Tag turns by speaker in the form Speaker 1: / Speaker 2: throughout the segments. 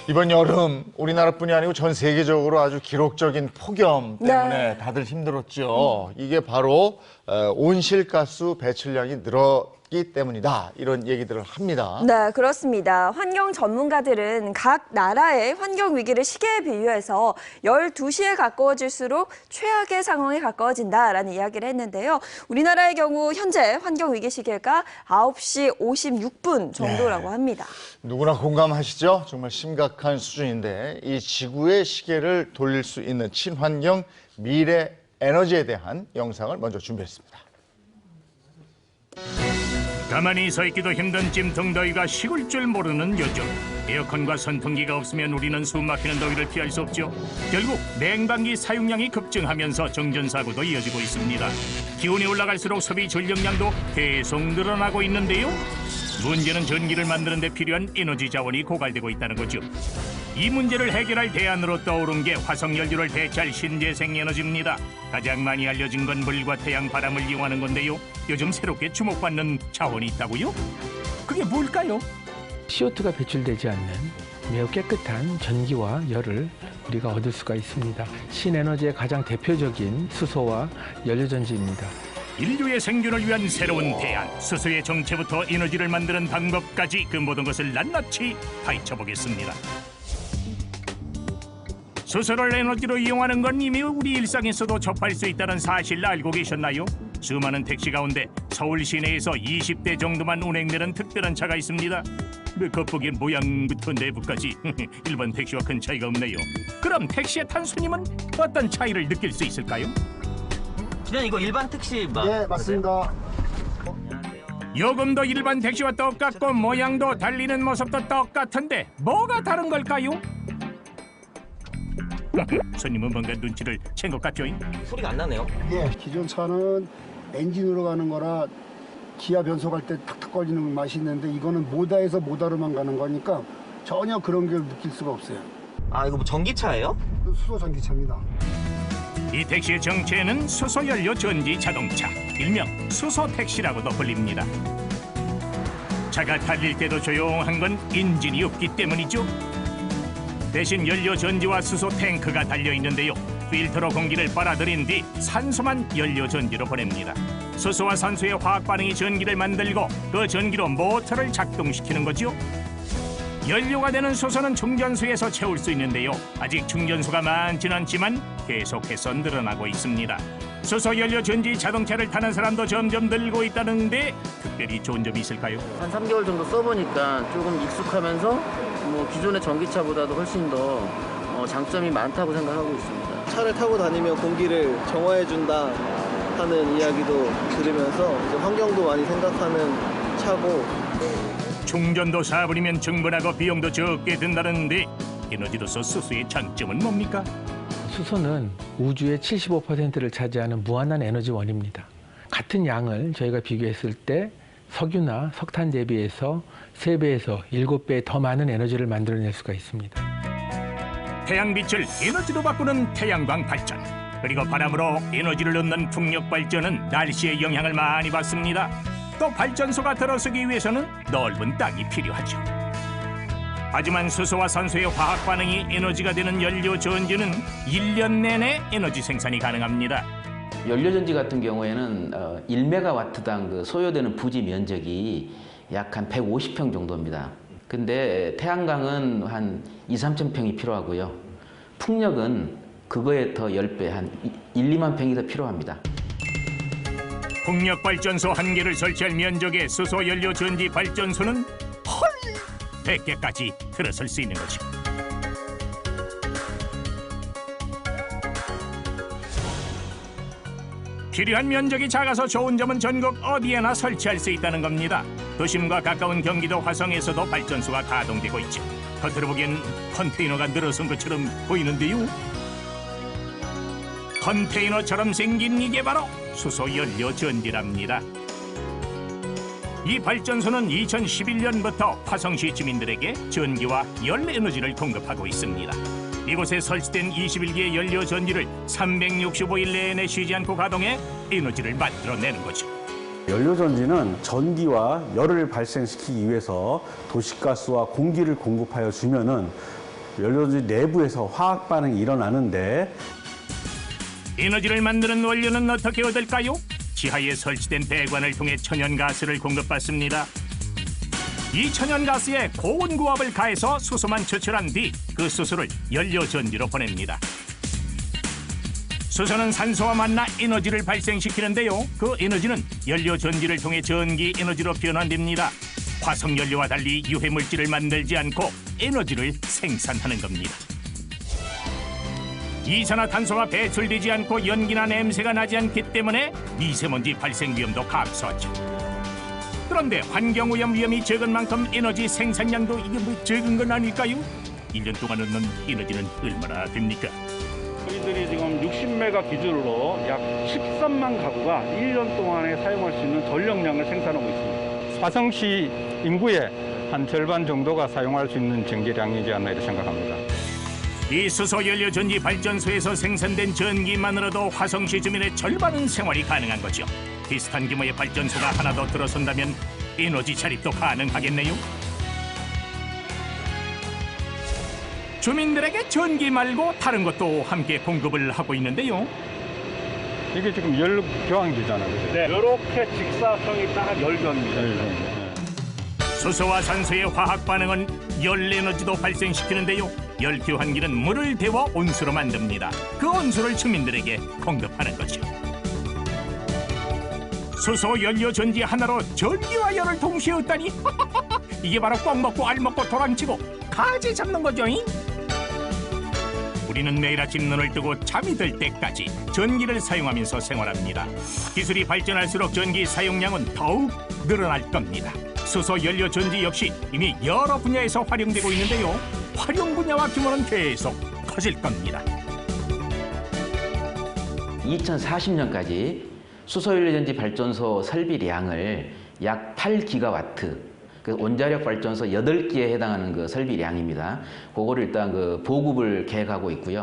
Speaker 1: 이번 여름 우리나라뿐이 아니고 전 세계적으로 아주 기록적인 폭염 때문에 다들 힘들었죠. 이게 바로 온실가스 배출량이 늘었기 때문이다. 이런 얘기들을 합니다.
Speaker 2: 네, 그렇습니다. 환경 전문가들은 각 나라의 환경 위기를 시계에 비유해서 12시에 가까워질수록 최악의 상황에 가까워진다라는 이야기를 했는데요. 우리나라의 경우 현재 환경 위기 시계가 9시 56분 정도라고 합니다.
Speaker 1: 누구나 공감하시죠? 정말 심각한 수준인데 이 지구의 시계를 돌릴 수 있는 친환경 미래 에너지에 대한 영상을 먼저 준비했습니다.
Speaker 3: 가만히 서 있기도 힘든 찜통 더위가 식을 줄 모르는 요즘. 에어컨과 선풍기가 없으면 우리는 숨막히는 더위를 피할 수 없죠. 결국 냉방기 사용량이 급증하면서 정전사고도 이어지고 있습니다. 기온이 올라갈수록 소비 전력량도 계속 늘어나고 있는데요. 문제는 전기를 만드는 데 필요한 에너지 자원이 고갈되고 있다는 거죠. 이 문제를 해결할 대안으로 떠오른 게 화석연료를 대체할 신재생 에너지입니다. 가장 많이 알려진 건 물과 태양, 바람을 이용하는 건데요. 요즘 새롭게 주목받는 자원이 있다고요? 그게 뭘까요?
Speaker 4: CO2가 배출되지 않는 매우 깨끗한 전기와 열을 우리가 얻을 수가 있습니다. 신에너지의 가장 대표적인 수소와 연료전지입니다.
Speaker 3: 인류의 생존을 위한 새로운 대안, 수소의 정체부터 에너지를 만드는 방법까지 그 모든 것을 낱낱이 파헤쳐보겠습니다. 수소를 에너지로 이용하는 건 이미 우리 일상에서도 접할 수 있다는 사실 알고 계셨나요? 수많은 택시 가운데 서울 시내에서 20대 정도만 운행되는 특별한 차가 있습니다. 겉보기엔 모양부터 내부까지 일반 택시와 큰 차이가 없네요. 그럼 택시에 탄 손님은 어떤 차이를 느낄 수 있을까요?
Speaker 5: 그냥 이거 일반 택시
Speaker 6: 네, 맞습니다.
Speaker 3: 요금도 일반 택시와 똑같고 모양도 달리는 모습도 똑같은데 뭐가 다른 걸까요? 손님은 뭔가 눈치를 챈 것 같죠?
Speaker 5: 소리가 안 나네요.
Speaker 6: 예, 기존 차는 엔진으로 가는 거라 기아 변속 할 때 탁탁거리는 맛이 있는데 이거는 모다에서 모다로만 가는 거니까 전혀 그런 걸 느낄 수가 없어요.
Speaker 5: 아, 이거 뭐 전기차예요?
Speaker 6: 수소 전기차입니다.
Speaker 3: 이 택시의 정체는 수소연료 전지 자동차, 일명 수소택시라고도 불립니다. 차가 달릴 때도 조용한 건 엔진이 없기 때문이죠. 대신 연료 전지와 수소 탱크가 달려있는데요. 필터로 공기를 빨아들인 뒤 산소만 연료 전지로 보냅니다. 수소와 산소의 화학 반응이 전기를 만들고 그 전기로 모터를 작동시키는 거죠. 연료가 되는 수소는 충전소에서 채울 수 있는데요. 아직 충전소가 많지는 않지만 계속해서 늘어나고 있습니다. 수소 연료 전지 자동차를 타는 사람도 점점 늘고 있다는데 특별히 좋은 점이 있을까요?
Speaker 7: 한 3개월 정도 써보니까 조금 익숙하면서 뭐 기존의 전기차보다도 훨씬 더 장점이 많다고 생각하고 있습니다.
Speaker 8: 차를 타고 다니면 공기를 정화해준다 하는 이야기도 들으면서 이제 환경도 많이 생각하는 차고,
Speaker 3: 충전도 4분이면 충분하고 비용도 적게 든다는데 에너지로서 수소의 장점은 뭡니까?
Speaker 4: 수소는 우주의 75%를 차지하는 무한한 에너지원입니다. 같은 양을 저희가 비교했을 때 석유나 석탄 대비해서 3배에서 7배 더 많은 에너지를 만들어낼 수가 있습니다.
Speaker 3: 태양빛을 에너지로 바꾸는 태양광 발전, 그리고 바람으로 에너지를 얻는 풍력 발전은 날씨의 영향을 많이 받습니다. 또 발전소가 들어서기 위해서는 넓은 땅이 필요하죠. 하지만 수소와 산소의 화학 반응이 에너지가 되는 연료 전지는 1년 내내 에너지 생산이 가능합니다.
Speaker 9: 연료전지 같은 경우에는 1메가와트당 그 소요되는 부지 면적이 약 한 150평 정도입니다. 근데 태양광은 한 2, 3천 평이 필요하고요. 풍력은 그거에 더 10배, 한 1, 2만 평이 더 필요합니다.
Speaker 3: 풍력발전소 1개를 설치할 면적의 수소연료 전지 발전소는 헐! 100개까지 들어설 수 있는 거죠. 필요한 면적이 작아서 좋은 점은 전국 어디에나 설치할 수 있다는 겁니다. 도심과 가까운 경기도 화성에서도 발전소가 가동되고 있죠. 겉으로 보기엔 컨테이너가 늘어선 것처럼 보이는데요. 컨테이너처럼 생긴 이게 바로 수소연료 전지랍니다. 이 발전소는 2011년부터 화성시 주민들에게 전기와 열 에너지를 공급하고 있습니다. 이곳에 설치된 21개의 연료 전지를 365일 내내 쉬지 않고 가동해 에너지를 만들어내는 거죠.
Speaker 10: 연료전지는 전기와 열을 발생시키기 위해서 도시가스와 공기를 공급하여 주면은 연료전지 내부에서 화학 반응이 일어나는데
Speaker 3: 에너지를 만드는 원료는 어떻게 얻을까요? 지하에 설치된 배관을 통해 천연가스를 공급받습니다. 이 천연가스에 고온고압을 가해서 수소만 추출한 뒤 그 수소를 연료전지로 보냅니다. 수소는 산소와 만나 에너지를 발생시키는데요. 그 에너지는 연료전지를 통해 전기 에너지로 변환됩니다. 화석연료와 달리 유해물질을 만들지 않고 에너지를 생산하는 겁니다. 이산화탄소가 배출되지 않고 연기나 냄새가 나지 않기 때문에 미세먼지 발생 위험도 감소하죠. 그런데 환경오염 위험이 적은 만큼 에너지 생산량도 이게 뭐 적은 건 아닐까요? 1년 동안 얻는 에너지는 얼마나 됩니까?
Speaker 11: 저희들이 지금 60메가 기준으로 약 13만 가구가 1년 동안에 사용할 수 있는 전력량을 생산하고 있습니다. 화성시 인구의 한 절반 정도가 사용할 수 있는 전기량이지 않나 이렇게 생각합니다.
Speaker 3: 이 수소연료전지 발전소에서 생산된 전기만으로도 화성시 주민의 절반은 생활이 가능한 거죠. 비슷한 규모의 발전소가 하나 더 들어선다면 에너지 자립도 가능하겠네요. 주민들에게 전기 말고 다른 것도 함께 공급을 하고 있는데요.
Speaker 11: 이게 지금 열 교환기잖아요. 그죠? 네, 이렇게 직사성이 딱 열변입니다.
Speaker 3: 수소와 산소의 화학 반응은 열 에너지도 발생시키는데요. 열 교환기는 물을 데워 온수로 만듭니다. 그 온수를 주민들에게 공급하는 거죠. 수소 연료 전지 하나로 전기와 열을 동시에 얻다니 이게 바로 꽉 먹고 알 먹고 도랑치고 가지 잡는 거죠. 우리는 매일 아침 눈을 뜨고 잠이 들 때까지 전기를 사용하면서 생활합니다. 기술이 발전할수록 전기 사용량은 더욱 늘어날 겁니다. 수소 연료 전지 역시 이미 여러 분야에서 활용되고 있는데요. 활용 분야와 규모는 계속 커질 겁니다.
Speaker 9: 2040년까지 수소연료전지 발전소 설비량을 약 8기가와트, 그 원자력 발전소 8기에 해당하는 그 설비량입니다. 그거를 일단 그 보급을 계획하고 있고요.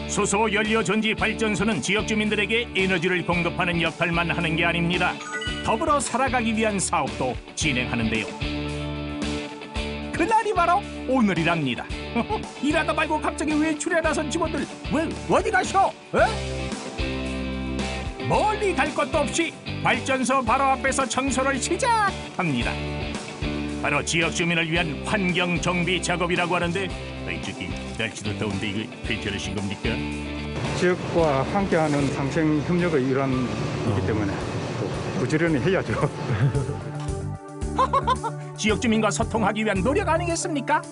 Speaker 3: 수소 연료 전지 발전소는 지역 주민들에게 에너지를 공급하는 역할만 하는 게 아닙니다. 더불어 살아가기 위한 사업도 진행하는데요. 그날이 바로 오늘이랍니다. 일하다 말고 갑자기 외출에 나선 직원들 왜 어디 가셔? 멀리 갈 것도 없이 발전소 바로 앞에서 청소를 시작합니다. 바로 지역 주민을 위한 환경 정비 작업이라고 하는데 저기 날씨도 더운데 이거 왜 저러신 겁니까?
Speaker 11: 지역과 함께하는 상생 협력의 일환이기 때문에 부지런히 해야죠.
Speaker 3: 지역 주민과 소통하기 위한 노력 아니겠습니까?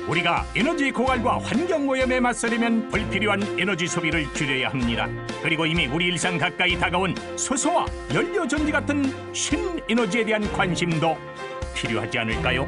Speaker 3: 우리가 에너지 고갈과 환경오염에 맞서려면 불필요한 에너지 소비를 줄여야 합니다. 그리고 이미 우리 일상 가까이 다가온 수소와 연료전지 같은 신에너지에 대한 관심도 필요하지 않을까요?